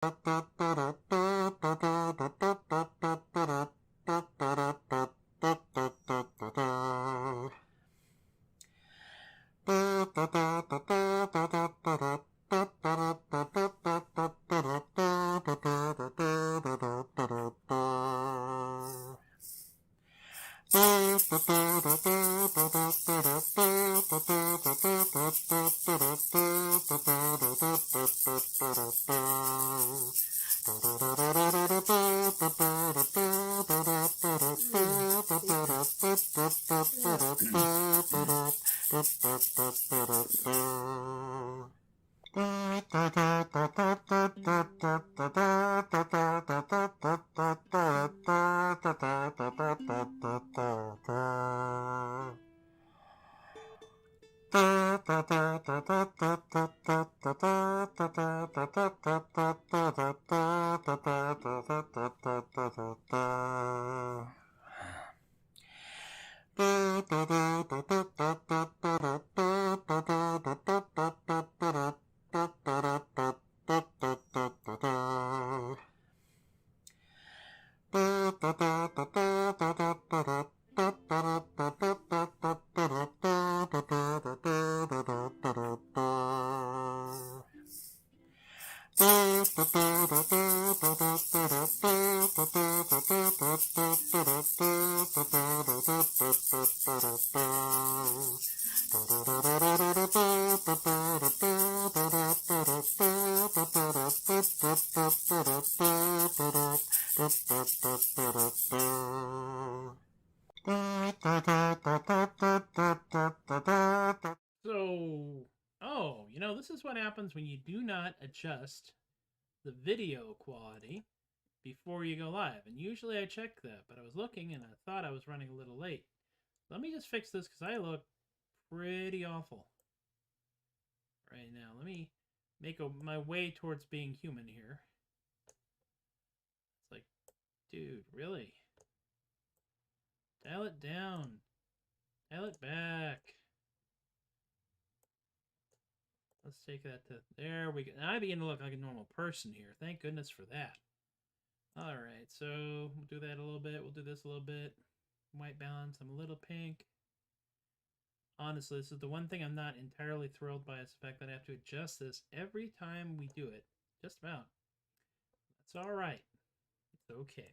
So, this is what happens when you do not adjust the video quality before you go live. And usually I check that, but I was looking and I thought I was running a little late. Let me just fix this because I look pretty awful right now. Let me make my way towards being human here. It's like, dude, really? Dial it down. Dial it back. Let's take that to... There we go. Now I begin to look like a normal person here. Thank goodness for that. Alright, so we'll do that a little bit. We'll do this a little bit. White balance. I'm a little pink. Honestly, this is the one thing I'm not entirely thrilled by, is the fact that I have to adjust this every time we do it. Just about. That's alright. It's okay.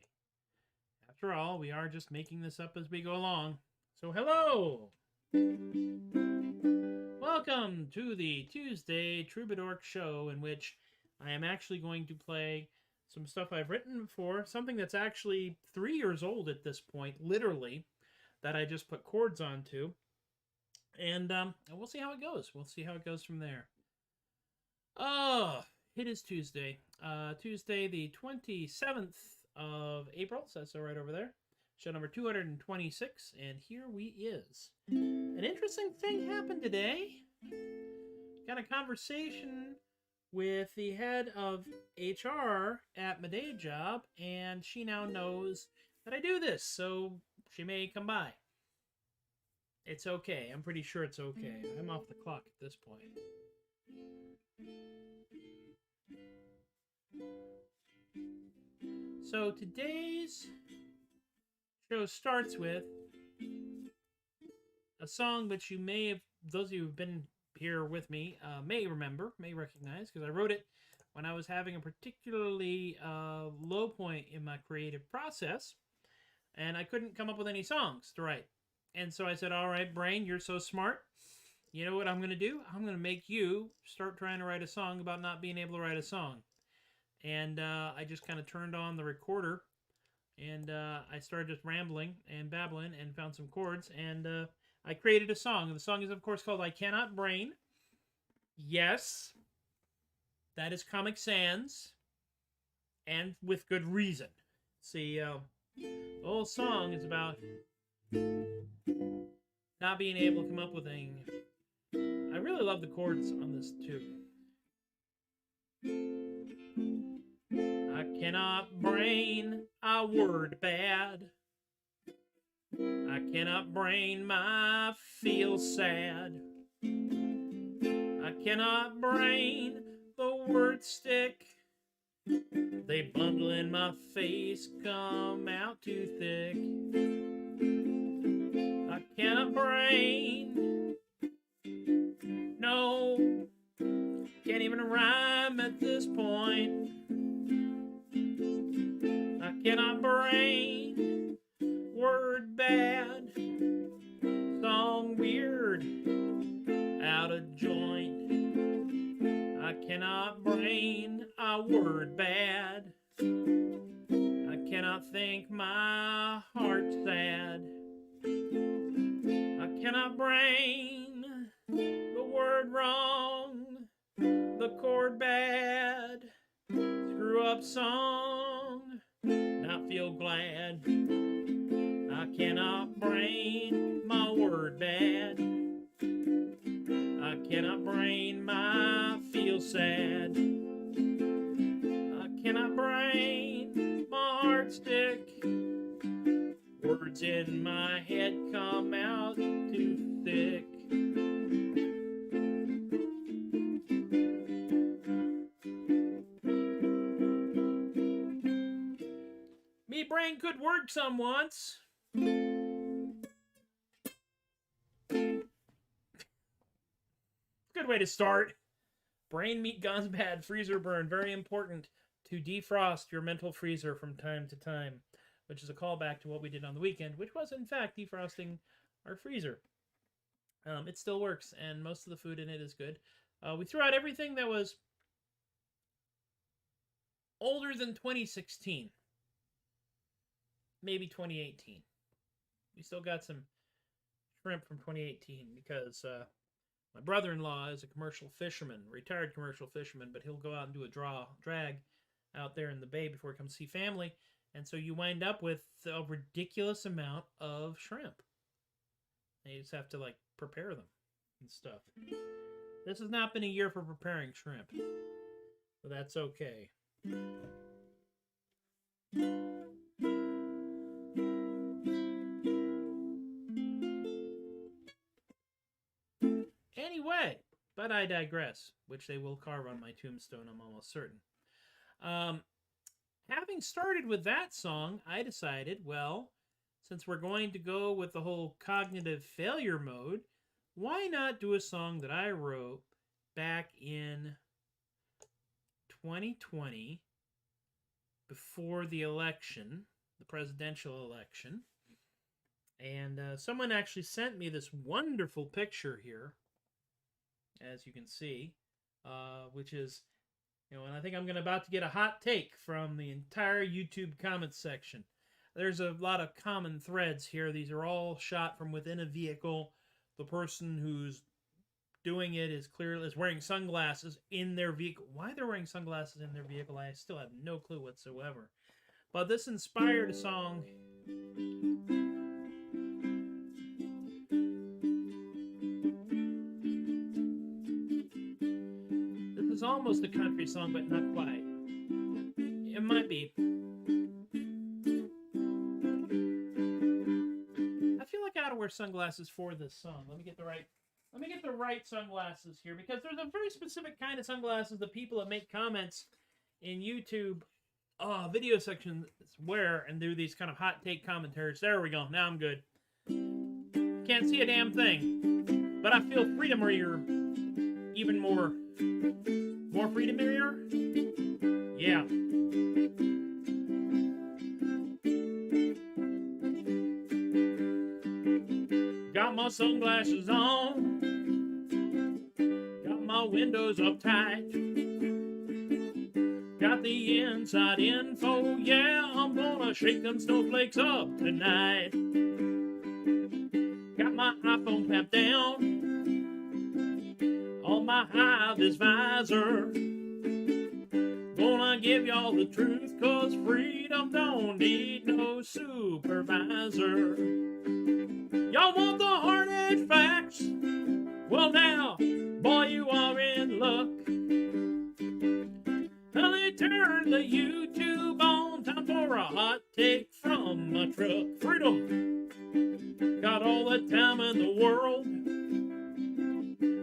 After all, we are just making this up as we go along. So, hello! Welcome to the Tuesday Troubadork show, in which I am actually going to play some stuff I've written before, something that's actually 3 years old at this point, literally, that I just put chords onto. And we'll see how it goes. We'll see how it goes from there. Oh, it is Tuesday. Tuesday the 27th of April, so that's right over there. Show number 226, and here we is. An interesting thing happened today. Got a conversation with the head of HR at my day job, and she now knows that I do this, so she may come by. It's okay. I'm pretty sure it's okay. I'm off the clock at this point. So today's show starts with a song which you may have, those of you who've been here with me, may remember, may recognize, because I wrote it when I was having a particularly low point in my creative process, and I couldn't come up with any songs to write. And so I said, all right, Brain, you're so smart. You know what I'm going to do? I'm going to make you start trying to write a song about not being able to write a song. And I just kind of turned on the recorder, and I started just rambling and babbling and found some chords, and I created a song. The song is, of course, called I Cannot Brane. Yes, that is Comic Sans, and with good reason. See, the whole song is about not being able to come up with anything. I really love the chords on this, too. I cannot brain a word bad. I cannot brain my feel sad. I cannot brain the word stick They bundle in my face, come out too thick. I cannot brain. No, can't even rhyme at this point. I cannot brain. Word bad. Song weird. Out of joint. I cannot brain a word bad. I cannot think my heart's sad. I cannot brain the word wrong, the chord bad, screw up song, not feel glad. I cannot brain my word bad. I cannot brain my feel sad. I cannot brain my heart stick. Words in my head come out too thick. Me brain could work some once. Good way to start. Brain meat guns bad, freezer burn. Very important to defrost your mental freezer from time to time, which is a callback to what we did on the weekend, which was in fact defrosting our freezer. It still works, and most of the food in it is good. We threw out everything that was older than 2016. Maybe 2018. We still got some shrimp from 2018 because my brother-in-law is a commercial fisherman, retired commercial fisherman, but he'll go out and do a drag out there in the bay before he comes to see family. And so you wind up with a ridiculous amount of shrimp. And you just have to, like, prepare them and stuff. This has not been a year for preparing shrimp. So that's okay. Anyway, but I digress, which they will carve on my tombstone, I'm almost certain. Having started with that song, I decided, well, since we're going to go with the whole cognitive failure mode, why not do a song that I wrote back in 2020, before the election, the presidential election. And someone actually sent me this wonderful picture here, as you can see, which is, and I think I'm about to get a hot take from the entire YouTube comments section. There's a lot of common threads here. These are all shot from within a vehicle. The person who's doing it is clearly wearing sunglasses in their vehicle. Why they're wearing sunglasses in their vehicle, I still have no clue whatsoever. But this inspired a song. This is almost a country song, but not quite. It might be. I feel like I ought to wear sunglasses for this song. Let me get the right sunglasses here, because there's a very specific kind of sunglasses that people that make comments in YouTube video sections wear and do these kind of hot take commentaries. There we go. Now I'm good. Can't see a damn thing, but I feel freedomier, even more freedomier. Yeah. Got my sunglasses on. Got my windows up tight. Got the inside info. Yeah, I'm gonna shake them snowflakes up tonight. Got my iPhone tapped down on my high-vis visor. Gonna give y'all the truth, 'cause freedom don't need no supervisor. Y'all want the hard-edged facts? Well now, boy, you are in luck. Honey, turn the YouTube on. Time for a hot take from my truck. Freedom. Got all the time in the world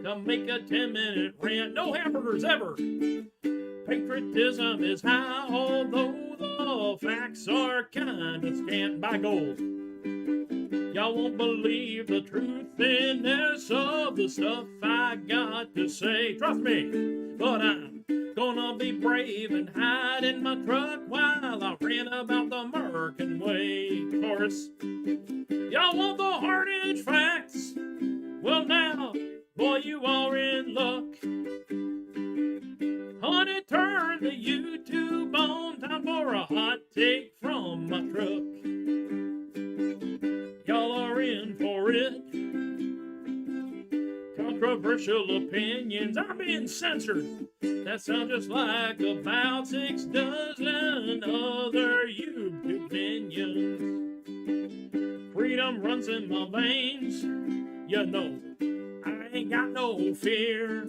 to make a 10-minute rant. No hamburgers ever. Patriotism is high, although the facts are kinda scant by gold. Y'all won't believe the truthiness of the stuff I got to say. Trust me, but I'm gonna be brave and hide in my truck while I rant about the American way. Of course, y'all want the hard-edged facts? Well now, boy, you are in luck. Honey, turn the YouTube on, time for a hot take from my truck. Y'all are in for it. Controversial opinions are being censored. That sounds just like about 6 dozen other YouTube opinions. Freedom runs in my veins. You know, I ain't got no fear.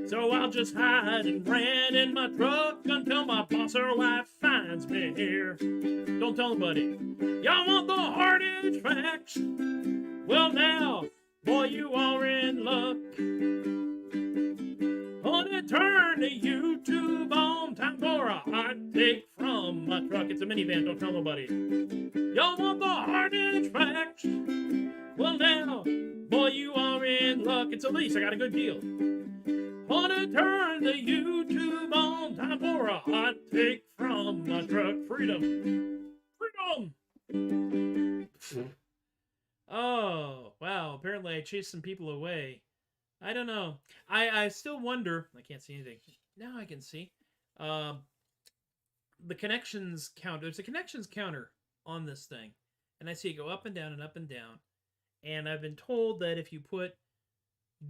So I'll just hide and rant in my truck until my boss or wife finds me here. Don't tell nobody. Y'all want the hard-edged facts? Well now, boy, you are in luck. Honey, turn the YouTube on, time for a hot take from my truck. It's a minivan, don't tell nobody. Y'all want the hard-edged facts? Well now, boy, you are in luck. It's Elise, I got a good deal. Honey, turn the YouTube on, time for a hot take from my truck. Freedom. Freedom! Oh, wow, apparently I chased some people away. I don't know. I still wonder. I can't see anything. Now I can see. The connections counter. There's a connections counter on this thing. And I see it go up and down and up and down. And I've been told that if you put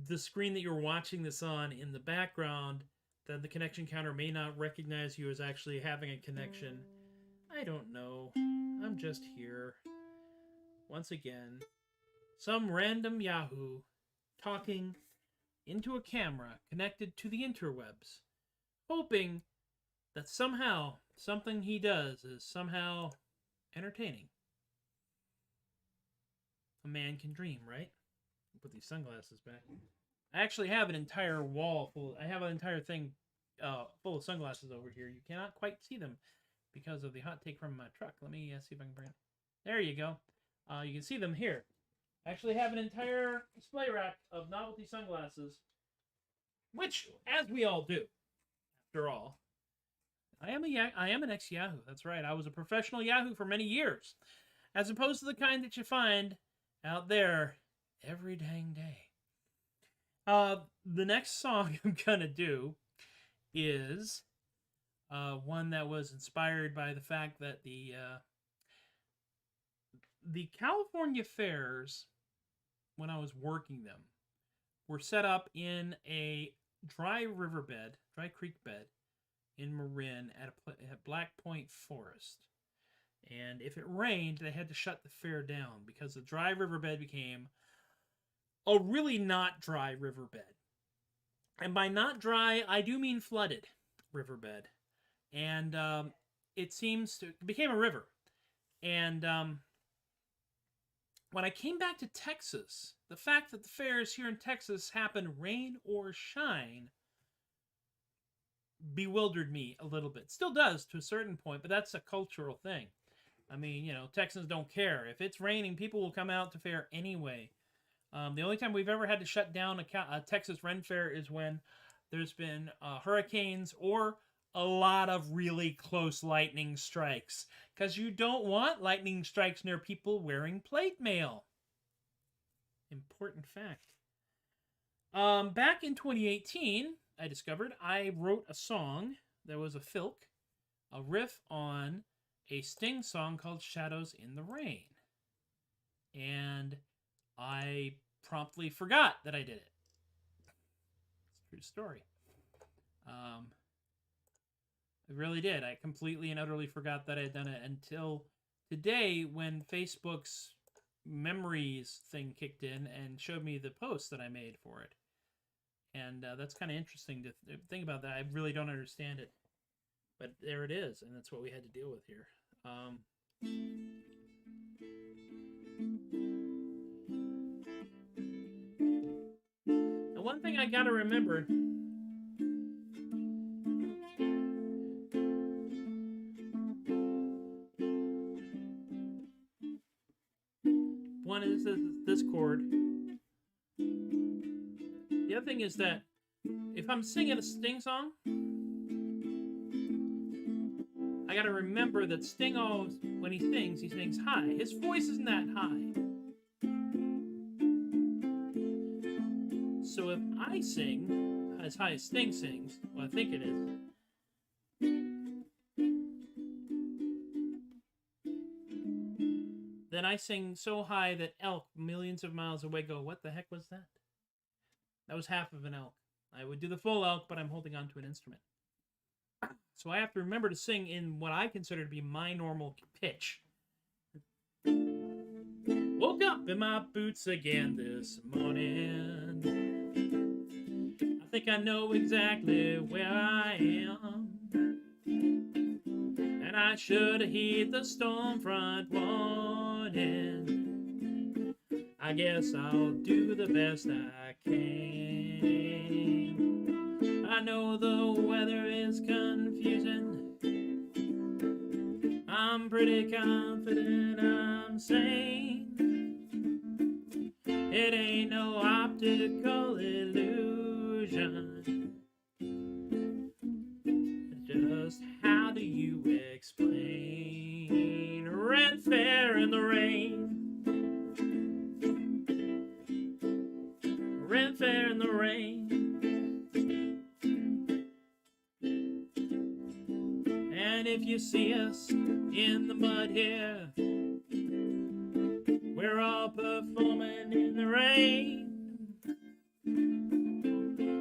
the screen that you're watching this on in the background, then the connection counter may not recognize you as actually having a connection. I don't know. I'm just here. Once again, some random Yahoo talking into a camera connected to the interwebs, hoping that somehow something he does is somehow entertaining. A man can dream, right? Put these sunglasses back. I actually have an entire wall full. I have an entire thing full of sunglasses over here. You cannot quite see them because of the hot take from my truck. Let me see if I can bring it. There you go. You can see them here. I actually have an entire display rack of novelty sunglasses, which, as we all do, after all, I am an ex-Yahoo. That's right. I was a professional Yahoo for many years, as opposed to the kind that you find out there every dang day. The next song I'm gonna do is one that was inspired by the fact that the California fairs, when I was working them, were set up in a dry creek bed in Marin at Black Point Forest. And if it rained, they had to shut the fair down because the dry riverbed became a really not dry riverbed. And by not dry, I do mean flooded riverbed. And it became a river. And when I came back to Texas, the fact that the fairs here in Texas happen rain or shine bewildered me a little bit. Still does to a certain point, but that's a cultural thing. I mean, Texans don't care. If it's raining, people will come out to fair anyway. The only time we've ever had to shut down a Texas Renfair is when there's been hurricanes or a lot of really close lightning strikes. Because you don't want lightning strikes near people wearing plate mail. Important fact. Back in 2018, I discovered I wrote a song that was a riff on a Sting song called Shadows in the Rain. And I promptly forgot that I did it. It's a true story. I really did. I completely and utterly forgot that I had done it until today when Facebook's memories thing kicked in and showed me the post that I made for it. And that's kind of interesting to think about that. I really don't understand it. But there it is, and that's what we had to deal with here. Now, one thing I gotta remember one is this chord. The other thing is that if I'm singing a Sting song, I gotta remember that Sting always, when he sings high. His voice isn't that high. So if I sing as high as Sting sings, well, I think it is, then I sing so high that elk millions of miles away go, what the heck was that? That was half of an elk. I would do the full elk, but I'm holding on to an instrument. So I have to remember to sing in what I consider to be my normal pitch. Woke up in my boots again this morning. I think I know exactly where I am. And I should have heed the storm front warning. I guess I'll do the best I can. I know the weather is confusing. I'm pretty confident I'm sane. It ain't no optical illusion. Just how do you explain Renfair in the rain? Renfair in the rain. And if you see us in the mud here, we're all performing in the rain.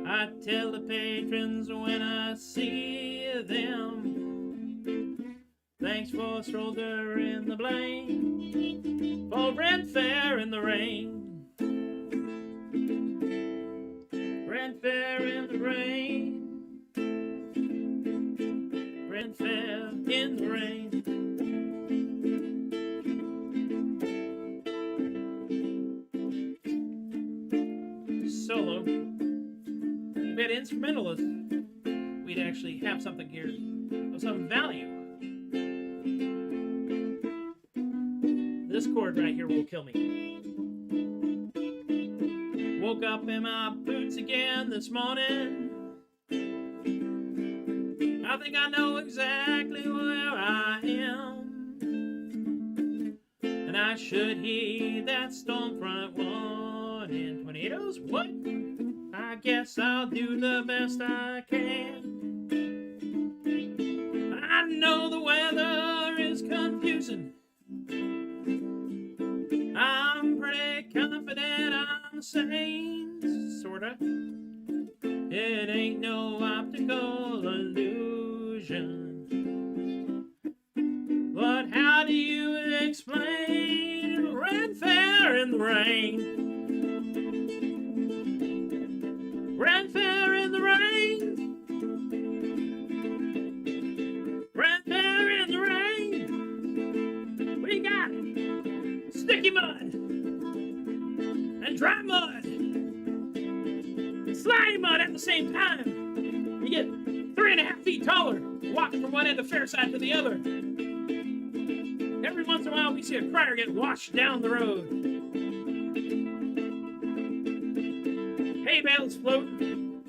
I tell the patrons when I see them, thanks for shouldering the blame for Renfair in the rain. Renfair in the rain. Renfair in the rain. Solo. If we had instrumentalists, we'd actually have something here of some value. This chord right here will kill me. Woke up in my boots again this morning. I think I know exactly where I am. And I should heed that storm front warning. Tornadoes? What? I guess I'll do the best I can. I know the weather is confusing. I'm pretty confident I'm sane, sorta. It ain't no optical illusion. But how do you explain Renfair in the rain? Renfair in the rain. Renfair in the rain. What do you got? Sticky mud and dry mud, slimy mud at the same time. You get 3.5 feet taller walking from one end of Fairside to the other. Every once in a while we see a crier get washed down the road. Hay bales floating.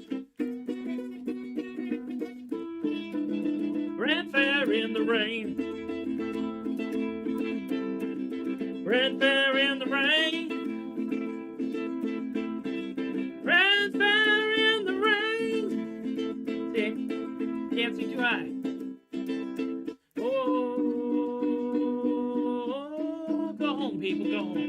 Renfair in the rain. Renfair in the rain. Renfair in the rain. See, can't see too high. Oh, go home, people, go home.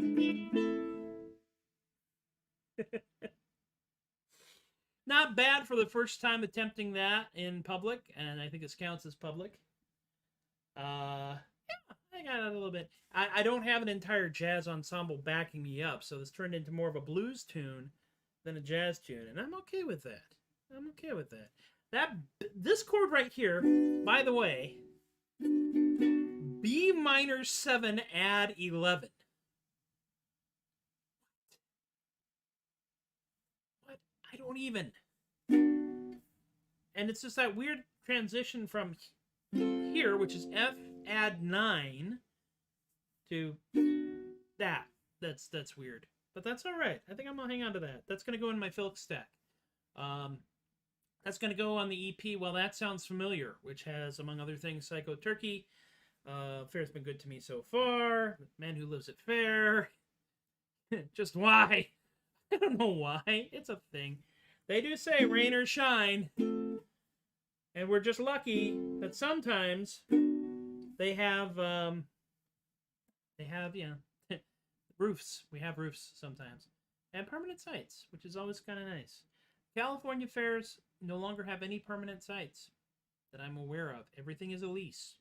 Not bad for the first time attempting that in public, and I think this counts as public. Yeah, I got it a little bit. I don't have an entire jazz ensemble backing me up, so this turned into more of a blues tune than a jazz tune, and I'm okay with that. I'm okay with that. This chord right here, by the way, B minor 7 add 11. What? I don't even. And it's just that weird transition from here, which is F add 9, to that. That's weird. But that's all right. I think I'm gonna hang on to that. That's gonna go in my Philk stack. Um, that's gonna go on the EP. Well, that sounds familiar, which has, among other things, Psycho Turkey. Fair's been good to me so far. Man Who Lives at Fair. Just why? I don't know why. It's a thing. They do say rain or shine, and we're just lucky that sometimes they have roofs. We have roofs sometimes, and permanent sites, which is always kind of nice. California fairs no longer have any permanent sites that I'm aware of. Everything is a lease.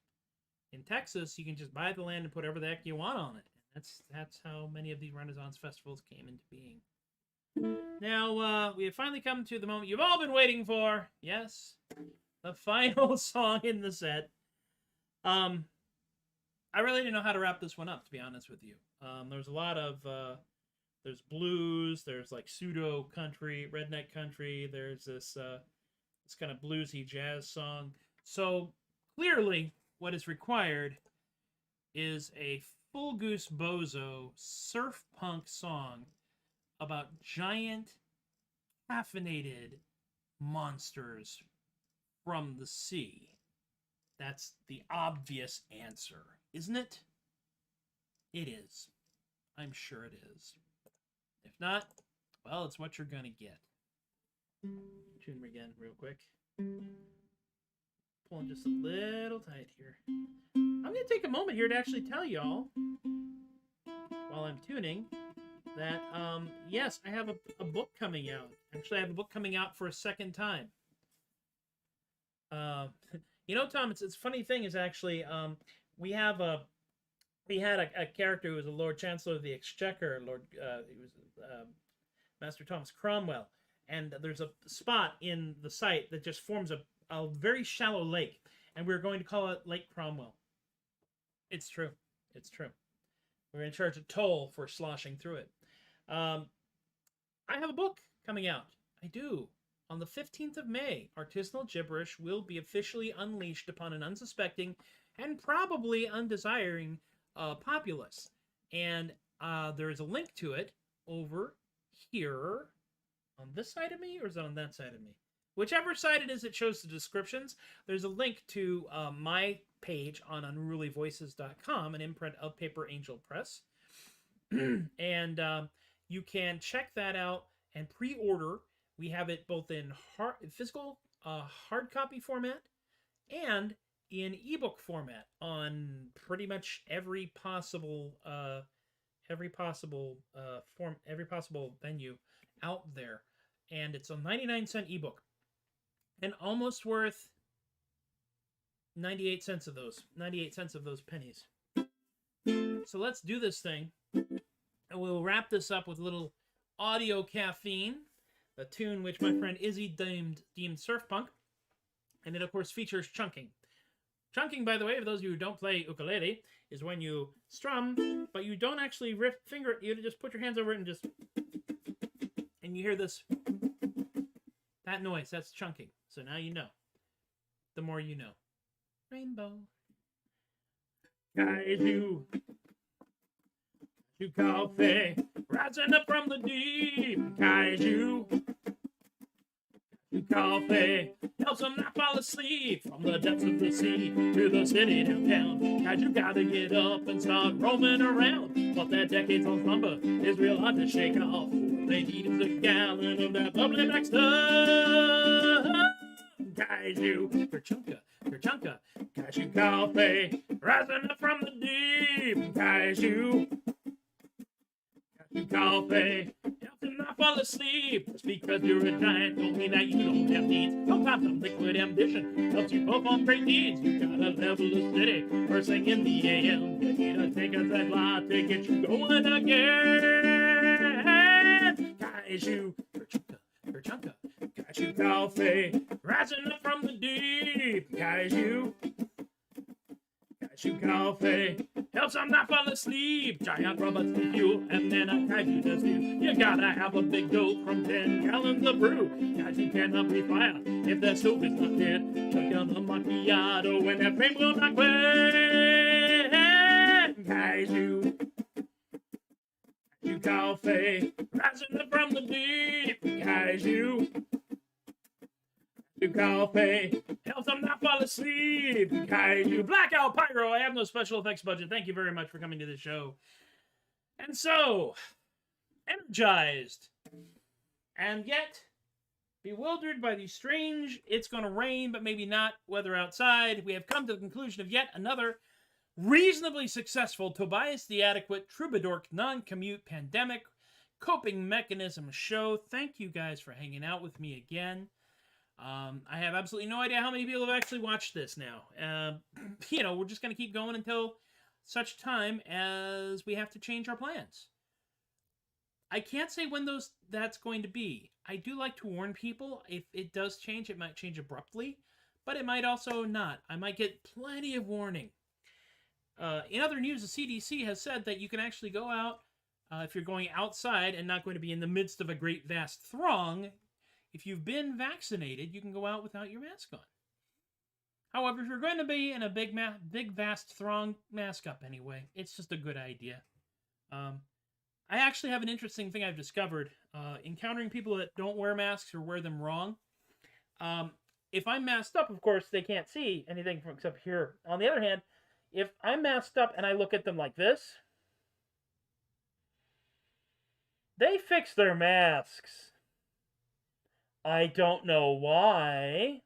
In Texas, you can just buy the land and put whatever the heck you want on it. That's how many of these Renaissance festivals came into being. Now, we have finally come to the moment you've all been waiting for. Yes, the final song in the set. I really didn't know how to wrap this one up, to be honest with you. There's a lot of, there's blues, there's like pseudo country, redneck country, there's this kind of bluesy jazz song. So, clearly, what is required is a full goose bozo surf punk song about giant caffeinated monsters from the sea. That's the obvious answer, isn't it? It is. I'm sure it is. If not, well, it's what you're gonna get. Tune me again real quick. Pulling just a little tight here. I'm gonna take a moment here to actually tell y'all, while I'm tuning, that, yes, I have a book coming out. Actually, I have a book coming out for a second time. You know, Tom, it's a funny thing is actually, we had a character who was a Lord Chancellor of the Exchequer, he was Master Thomas Cromwell, and there's a spot in the site that just forms a very shallow lake, and we're going to call it Lake Cromwell. It's true. It's true. We're going to charge a toll for sloshing through it. I have a book coming out. I do. On the 15th of May, artisanal gibberish will be officially unleashed upon an unsuspecting and probably undesiring populace. And there is a link to it over here on this side of me, or is it on that side of me? Whichever side it is that shows the descriptions, there's a link to my page on unrulyvoices.com, an imprint of Paper Angel Press. And you can check that out and pre-order. We have it both in physical hard copy format and in ebook format on pretty much every possible venue out there. And it's a 99-cent ebook. And almost worth 98 cents of those pennies. So let's do this thing. And we'll wrap this up with a little audio caffeine, a tune which my friend Izzy deemed surf punk. And it, of course, features chunking. Chunking, by the way, for those of you who don't play ukulele, is when you strum, but you don't actually finger it. You just put your hands over it and just... And you hear this... That noise, that's chunking. So now you know. The more you know. Rainbow. KAIJU. KAIJU coffee. Rising up from the deep. KAIJU. KAIJU coffee. Helps them not fall asleep. From the depths of the sea to the city downtown. KAIJU gotta get up and start roaming around. But that decades-long slumber is real hard to shake off. They need is a gallon of that bubbly black stuff. KAIJU, Kerchunka, KAIJU coffee, rising up from the deep. KAIJU coffee, helps you not fall asleep. Just because you're a giant don't mean that you don't have needs. Sometimes some liquid ambition helps you perform great deeds. You gotta level the city first thing in the AM. You need to take a red light to get you going again. KAIJU, Kerchunka, KAIJU coffee, rising up from the deep. KAIJU coffee, helps them not fall asleep. Giant robots to fuel, and then a KAIJU does you. You gotta have a big dose from 10 gallons of brew. KAIJU cannot be fired if their stove is not dead. Chuck on a macchiato and that flame will not quit. KAIJU coffee, rising up from the deep. Kaiju. To coffee, help them not fall asleep. Kaiju. Blackout Pyro. I have no special effects budget. Thank you very much for coming to the show. And so, energized, and yet bewildered by the strange, it's going to rain, but maybe not, weather outside, we have come to the conclusion of yet another reasonably successful Tobias the Adequate Troubadork non-commute pandemic coping mechanism show. Thank you guys for hanging out with me again. I have absolutely no idea how many people have actually watched this now. We're just going to keep going until such time as we have to change our plans. I can't say when that's going to be. I do like to warn people. If it does change, it might change abruptly, but it might also not. I might get plenty of warning. In other news, the CDC has said that you can actually go out if you're going outside and not going to be in the midst of a great vast throng. If you've been vaccinated, you can go out without your mask on. However, if you're going to be in a big vast throng, mask up anyway. It's just a good idea. I actually have an interesting thing I've discovered. Encountering people that don't wear masks or wear them wrong. If I'm masked up, of course, they can't see anything except here. On the other hand, if I'm masked up and I look at them like this, they fix their masks. I don't know why.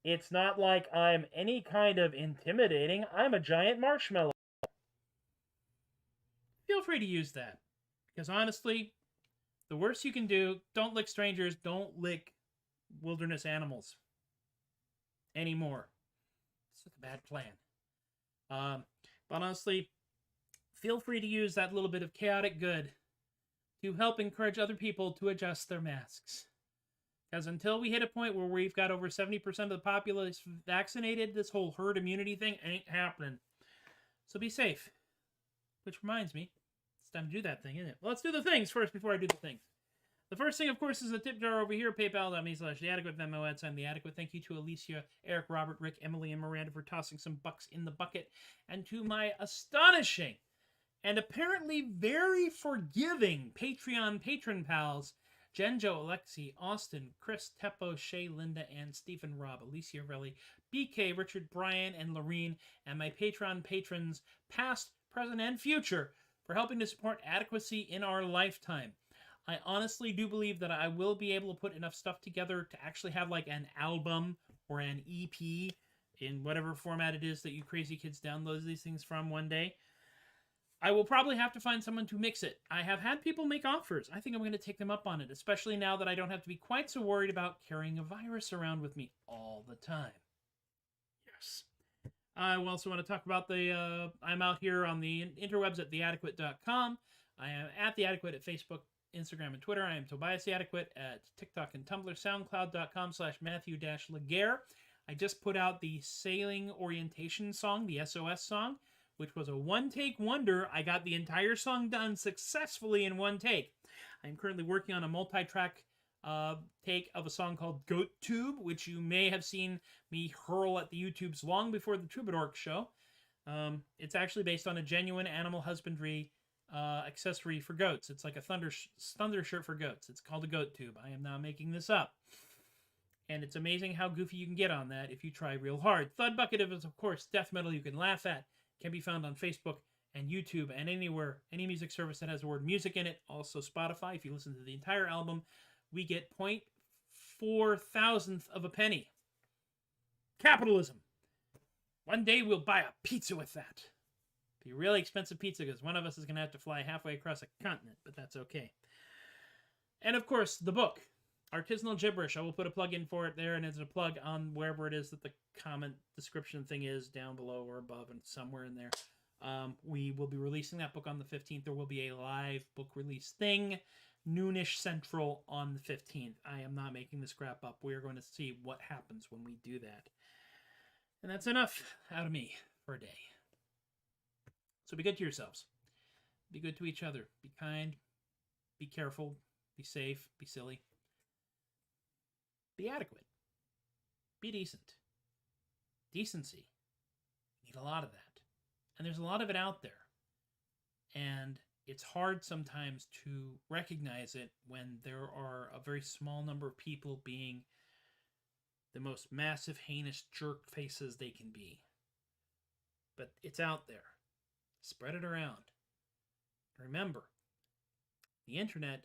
It's not like I'm any kind of intimidating. I'm a giant marshmallow. Feel free to use that. Because honestly, the worst you can do, don't lick strangers, don't lick wilderness animals anymore. It's a bad plan. But honestly, feel free to use that little bit of chaotic good to help encourage other people to adjust their masks. Because until we hit a point where we've got over 70% of the populace vaccinated, this whole herd immunity thing ain't happening. So be safe. Which reminds me, it's time to do that thing, isn't it? Well, let's do the things first before I do the things. The first thing, of course, is the tip jar over here, paypal.me/theadequate, Venmo @ the Adequate. Thank you to Alicia, Eric, Robert, Rick, Emily, and Miranda for tossing some bucks in the bucket. And to my astonishing and apparently very forgiving Patreon patron pals, Genjo, Alexi, Austin, Chris, Teppo, Shay, Linda, and Stephen Robb, Alicia Relly, BK, Richard, Brian, and Lorene, and my Patreon patrons, past, present, and future, for helping to support adequacy in our lifetime. I honestly do believe that I will be able to put enough stuff together to actually have like an album or an EP in whatever format it is that you crazy kids download these things from one day. I will probably have to find someone to mix it. I have had people make offers. I think I'm going to take them up on it, especially now that I don't have to be quite so worried about carrying a virus around with me all the time. Yes. I also want to talk about I'm out here on the interwebs at theadequate.com. I am at The Adequate at Facebook, Instagram, and Twitter. I am Tobias the Adequate at TikTok and Tumblr, soundcloud.com/Matthew-Laguerre. I just put out the sailing orientation song, the SOS song, which was a one-take wonder. I got the entire song done successfully in one take. I'm currently working on a multi-track take of a song called Goat Tube, which you may have seen me hurl at the YouTubes long before the Troubadork show. It's actually based on a genuine animal husbandry accessory for goats. It's like a thunder shirt for goats. It's called a Goat Tube. I am not making this up. And it's amazing how goofy you can get on that if you try real hard. THUD Bucket is, of course, death metal you can laugh at. Can be found on Facebook and YouTube and anywhere, any music service that has the word music in it. Also Spotify. If you listen to the entire album, we get 0.4 thousandth of a penny. Capitalism. One day we'll buy a pizza with that. Be a really expensive pizza because one of us is going to have to fly halfway across a continent, but that's okay. And of course, the book, Artisanal Gibberish. I will put a plug in for it there, and it's a plug on wherever it is that the comment description thing is, down below or above and somewhere in there. We will be releasing that book on the 15th. There will be a live book release thing, noonish central on the 15th. I am not making this crap up. We are going to see what happens when we do that. And that's enough out of me for a day. So be good to yourselves. Be good to each other. Be kind. Be careful. Be safe. Be silly. Be adequate. Be decent. Decency. You need a lot of that. And there's a lot of it out there. And it's hard sometimes to recognize it when there are a very small number of people being the most massive, heinous jerk faces they can be. But it's out there. Spread it around. Remember, the internet,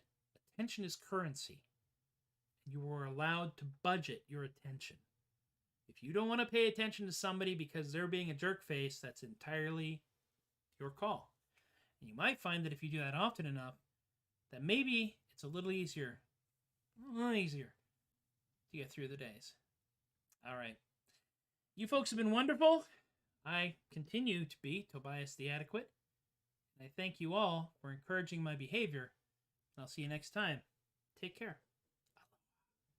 attention is currency. You are allowed to budget your attention. If you don't want to pay attention to somebody because they're being a jerk face, that's entirely your call. And you might find that if you do that often enough, that maybe it's a little easier to get through the days. All right. You folks have been wonderful. I continue to be Tobias the Adequate. And I thank you all for encouraging my behavior. I'll see you next time. Take care.